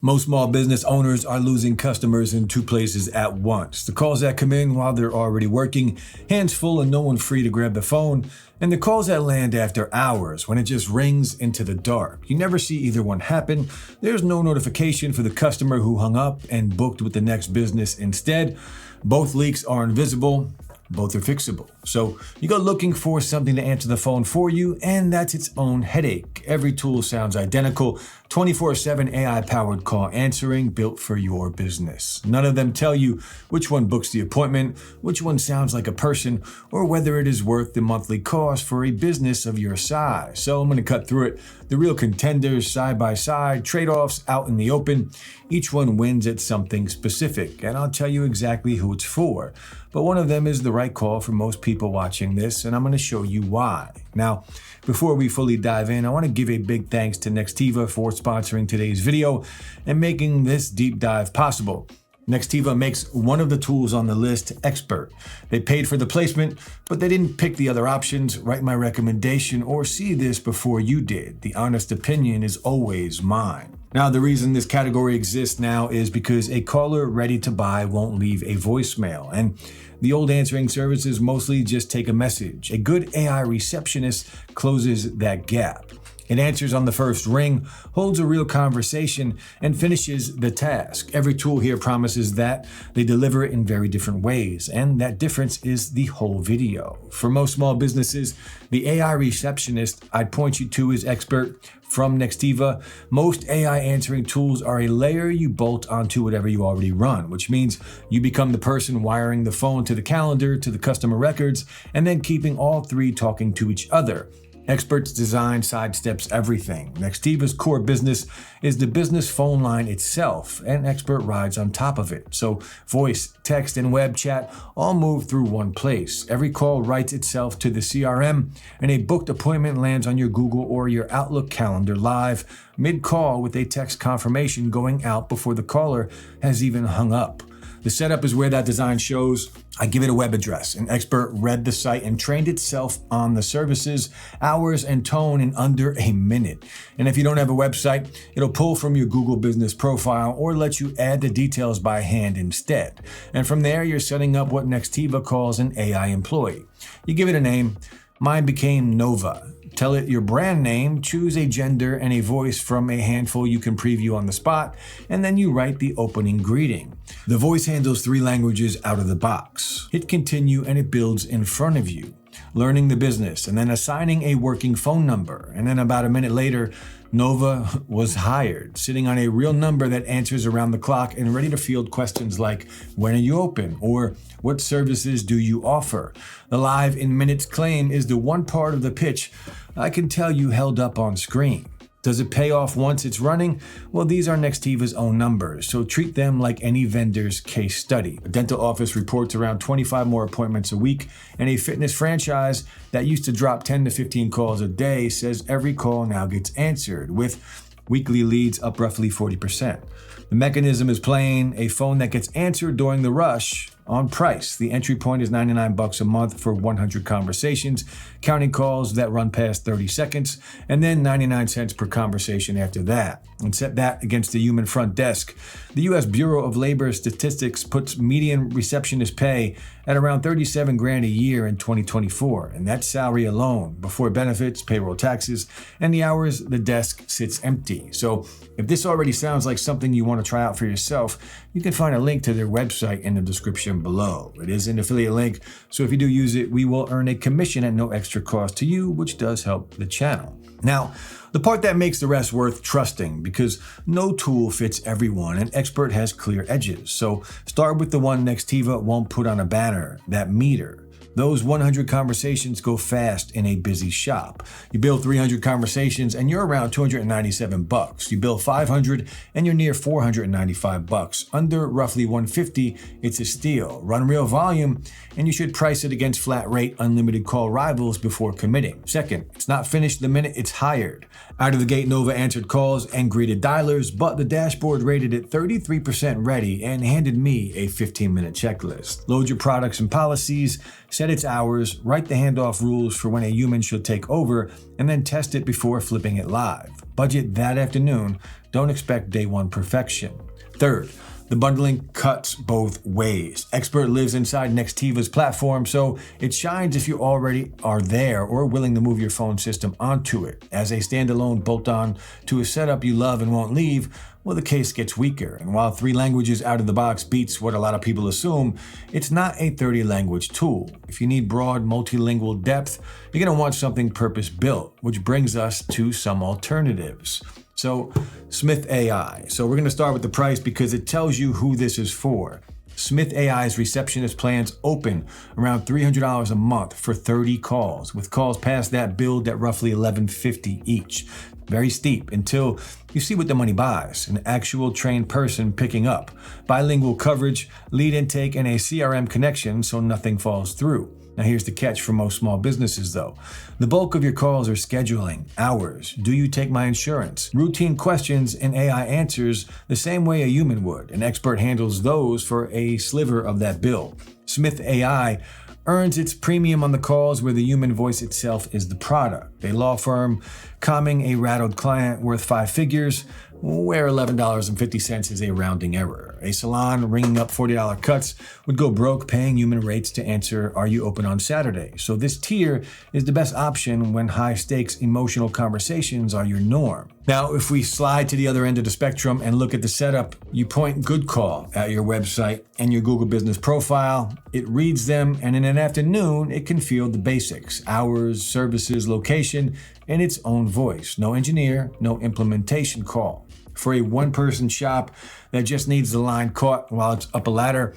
Most small business owners are losing customers in two places at once. The calls that come in while they're already working, hands full and no one free to grab the phone, and the calls that land after hours when it just rings into the dark. You never see either one happen. There's no notification for the customer who hung up and booked with the next business instead. Both leaks are invisible. Both are fixable. So you go looking for something to answer the phone for you, and that's its own headache. Every tool sounds identical, 24/7 AI-powered call answering built for your business. None of them tell you which one books the appointment, which one sounds like a person, or whether it is worth the monthly cost for a business of your size. So I'm going to cut through it. The real contenders side by side, trade-offs out in the open. Each one wins at something specific, and I'll tell you exactly who it's for. But one of them is the right call for most people watching this, and I'm going to show you why. Now, before we fully dive in, I want to give a big thanks to Nextiva for sponsoring today's video and making this deep dive possible. Nextiva makes one of the tools on the list, Expert. They paid for the placement, but they didn't pick the other options, write my recommendation, or see this before you did. The honest opinion is always mine. Now, the reason this category exists now is because a caller ready to buy won't leave a voicemail, and the old answering services mostly just take a message. A good AI receptionist closes that gap. It answers on the first ring, holds a real conversation, and finishes the task. Every tool here promises that. They deliver it in very different ways, and that difference is the whole video. For most small businesses, the AI Receptionist I'd point you to is Expert from Nextiva. Most AI answering tools are a layer you bolt onto whatever you already run, which means you become the person wiring the phone to the calendar, to the customer records, and then keeping all three talking to each other. Expert's design sidesteps everything. Nextiva's core business is the business phone line itself, and Expert rides on top of it. So voice, text, and web chat all move through one place. Every call writes itself to the CRM, and a booked appointment lands on your Google or your Outlook calendar live, mid-call with a text confirmation going out before the caller has even hung up. The setup is where that design shows. I give it a web address. An Expert read the site and trained itself on the services, hours, and tone in under a minute. And if you don't have a website, it'll pull from your Google business profile or let you add the details by hand instead. And from there, you're setting up what Nextiva calls an AI employee. You give it a name. Mine became Nova. Tell it your brand name, choose a gender and a voice from a handful you can preview on the spot, and then you write the opening greeting. The voice handles 3 languages out of the box. Hit continue and it builds in front of you. Learning the business and then assigning a working phone number. And then about a minute later, Nova was hired, sitting on a real number that answers around the clock and ready to field questions like, when are you open? Or what services do you offer? The live in minutes claim is the one part of the pitch I can tell you held up on screen. Does it pay off once it's running? Well, these are Nextiva's own numbers, so treat them like any vendor's case study. A dental office reports around 25 more appointments a week, and a fitness franchise that used to drop 10 to 15 calls a day says every call now gets answered, with weekly leads up roughly 40%. The mechanism is plain: a phone that gets answered during the rush. On price, the entry point is $99 a month for 100 conversations, counting calls that run past 30 seconds, and then 99 cents per conversation after that. And set that against the human front desk. The U.S. Bureau of Labor Statistics puts median receptionist pay at around $37,000 a year in 2024, and that's salary alone, before benefits, payroll taxes, and the hours the desk sits empty. So if this already sounds like something you want to try out for yourself, you can find a link to their website in the description below. It is an affiliate link, so if you do use it, we will earn a commission at no extra cost to you, which does help the channel. Now, the part that makes the rest worth trusting, because no tool fits everyone and Expert has clear edges. So start with the one Nextiva won't put on a banner, that meter. Those 100 conversations go fast in a busy shop. You build 300 conversations and you're around $297. You build 500 and you're near $495. Under roughly $150, it's a steal. Run real volume and you should price it against flat rate unlimited call rivals before committing. Second, it's not finished the minute it's hired. Out of the gate, Nova answered calls and greeted dialers, but the dashboard rated it 33% ready and handed me a 15-minute checklist. Load your products and policies, set its hours, write the handoff rules for when a human should take over, and then test it before flipping it live. Budget that afternoon, Don't expect day one perfection. Third, the bundling cuts both ways. Expert lives inside Nextiva's platform, so it shines if you already are there or willing to move your phone system onto it. As a standalone bolt-on to a setup you love and won't leave, well, the case gets weaker. And while 3 languages out of the box beats what a lot of people assume, it's not a 30-language tool. If you need broad multilingual depth, you're going to want something purpose-built, which brings us to some alternatives. So, Smith.ai. So we're going to start with the price because it tells you who this is for. Smith.ai's receptionist plans open around $300 a month for 30 calls, with calls past that billed at roughly $11.50 each. Very steep until you see what the money buys: an actual trained person picking up, bilingual coverage, lead intake, and a CRM connection so nothing falls through. Now here's the catch for most small businesses though. The bulk of your calls are scheduling, hours, do you take my insurance, routine questions, and AI answers the same way a human would. An expert handles those for a sliver of that bill. Smith.ai earns its premium on the calls where the human voice itself is the product. A law firm calming a rattled client worth 5 figures, where $11.50 is a rounding error. A salon ringing up $40 cuts would go broke paying human rates to answer, "Are you open on Saturday?" So this tier is the best option when high-stakes emotional conversations are your norm. Now, if we slide to the other end of the spectrum and look at the setup, you point GoodCall at your website and your Google business profile. It reads them, and in an afternoon, it can field the basics: hours, services, location, in its own voice. No engineer, no implementation call. For a one-person shop that just needs the line caught while it's up a ladder,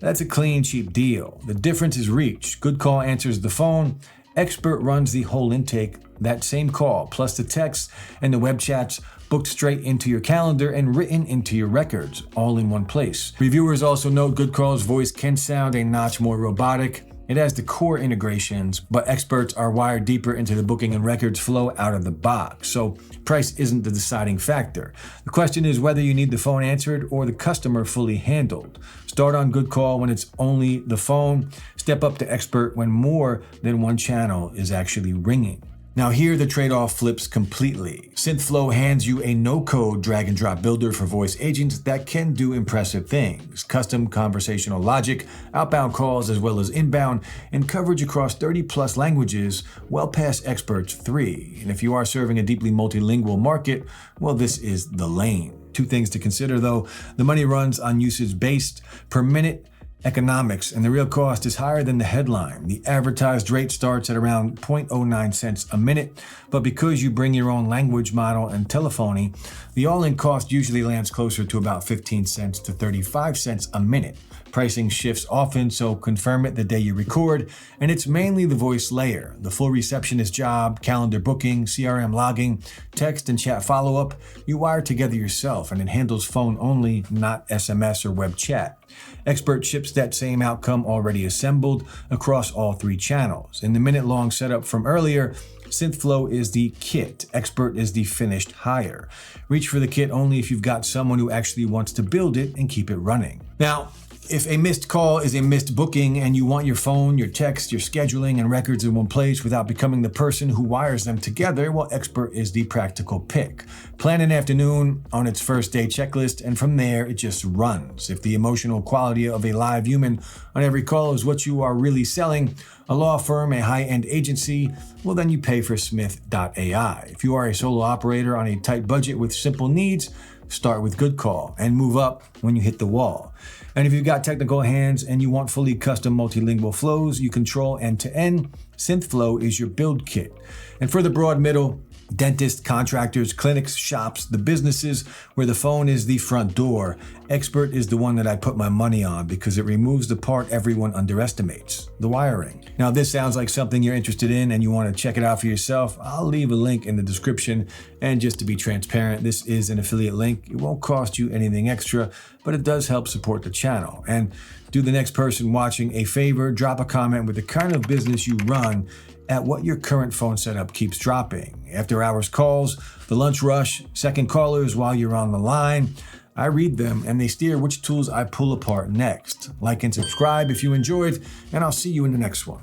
that's a clean, cheap deal. The difference is reach. GoodCall answers the phone. Expert runs the whole intake, that same call, plus the text and the web chats booked straight into your calendar and written into your records, all in one place. Reviewers also note GoodCall's voice can sound a notch more robotic. It has the core integrations, but experts are wired deeper into the booking and records flow out of the box. So price isn't the deciding factor. The question is whether you need the phone answered or the customer fully handled. Start on GoodCall when it's only the phone. Step up to expert when more than one channel is actually ringing. Now here the trade-off flips completely. Synthflow hands you a no-code drag-and-drop builder for voice agents that can do impressive things: custom conversational logic, outbound calls as well as inbound, and coverage across 30+ languages, well past experts 3. And if you are serving a deeply multilingual market, well, this is the lane. 2 things to consider though: the money runs on usage-based per minute economics, and the real cost is higher than the headline. The advertised rate starts at around 0.09 cents a minute, but because you bring your own language model and telephony, the all-in cost usually lands closer to about 15 cents to 35 cents a minute. Pricing shifts often, so confirm it the day you record, and it's mainly the voice layer. The full receptionist job, calendar booking, CRM logging, text and chat follow-up, you wire together yourself, and it handles phone only, not SMS or web chat. Expert ships that same outcome already assembled across all 3 channels. In the minute-long setup from earlier, Synthflow is the kit. Expert is the finished hire. Reach for the kit only if you've got someone who actually wants to build it and keep it running. Now, if a missed call is a missed booking and you want your phone, your text, your scheduling, and records in one place without becoming the person who wires them together, well, Expert is the practical pick. Plan an afternoon on its first day checklist, and from there, it just runs. If the emotional quality of a live human on every call is what you are really selling, a law firm, a high-end agency, well, then you pay for Smith.ai. If you are a solo operator on a tight budget with simple needs, start with GoodCall and move up when you hit the wall. And if you've got technical hands and you want fully custom multilingual flows you control end-to-end, Synthflow is your build kit. And for the broad middle, dentists, contractors, clinics, shops, the businesses where the phone is the front door, Expert is the one that I put my money on because it removes the part everyone underestimates: the wiring. Now, if this sounds like something you're interested in and you want to check it out for yourself, I'll leave a link in the description. And just to be transparent, this is an affiliate link. It won't cost you anything extra, but it does help support the channel. And do the next person watching a favor, drop a comment with the kind of business you run at what your current phone setup keeps dropping. After hours calls, the lunch rush, second callers while you're on the line. I read them and they steer which tools I pull apart next. Like and subscribe if you enjoyed, and I'll see you in the next one.